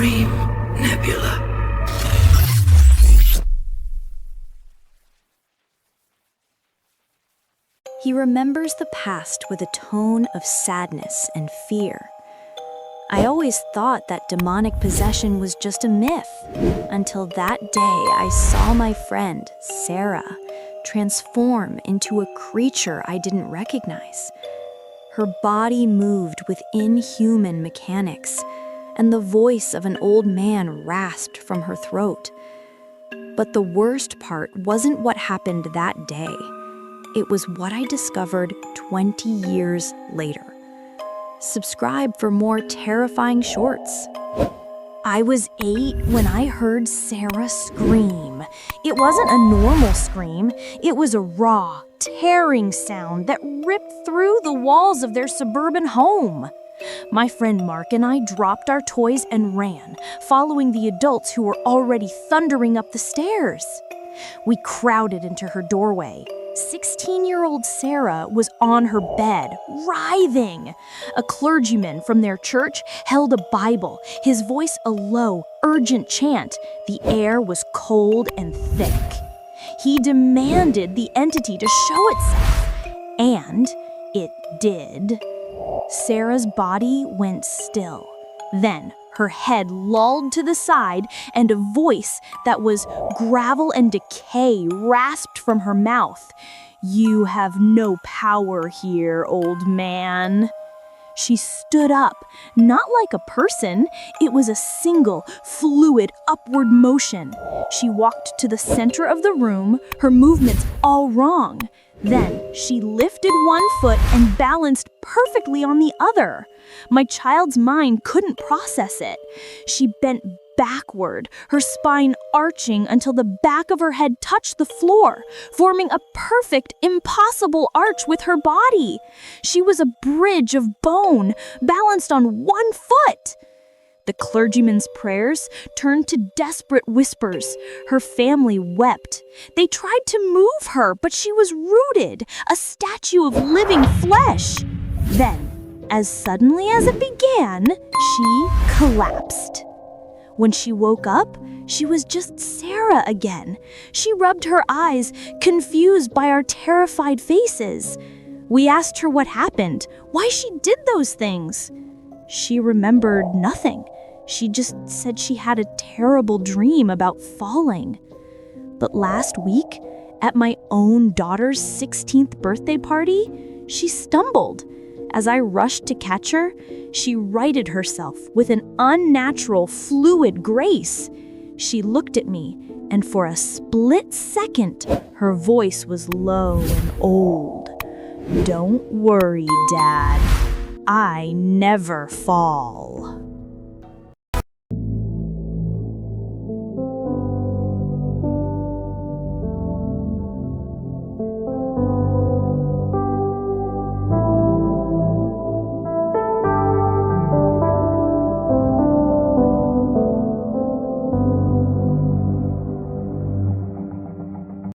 dream, Nebula. He remembers the past with a tone of sadness and fear. I always thought that demonic possession was just a myth, until that day I saw my friend, Sarah, transform into a creature I didn't recognize. Her body moved with inhuman mechanics, and the voice of an old man rasped from her throat. But the worst part wasn't what happened that day. It was what I discovered 20 years later. Subscribe for more terrifying shorts. I was 8 when I heard Sarah scream. It wasn't a normal scream. It was a raw, tearing sound that ripped through the walls of their suburban home. My friend Mark and I dropped our toys and ran, following the adults who were already thundering up the stairs. We crowded into her doorway. 16-year-old Sarah was on her bed, writhing. A clergyman from their church held a Bible, his voice a low, urgent chant. The air was cold and thick. He demanded the entity to show itself, and it did. Sarah's body went still. Then her head lolled to the side, and a voice that was gravel and decay rasped from her mouth. "You have no power here, old man." She stood up, not like a person. It was a single, fluid, upward motion. She walked to the center of the room, her movements all wrong. Then she lifted one foot and balanced perfectly on the other. My child's mind couldn't process it. She bent backward, her spine arching until the back of her head touched the floor, forming a perfect, impossible arch with her body. She was a bridge of bone, balanced on one foot. The clergyman's prayers turned to desperate whispers. Her family wept. They tried to move her, but she was rooted, a statue of living flesh. Then, as suddenly as it began, she collapsed. When she woke up, she was just Sarah again. She rubbed her eyes, confused by our terrified faces. We asked her what happened, why she did those things. She remembered nothing. She just said she had a terrible dream about falling. But last week, at my own daughter's 16th birthday party, she stumbled. As I rushed to catch her, she righted herself with an unnatural, fluid grace. She looked at me, and for a split second, her voice was low and old. "Don't worry, Dad. I never fall."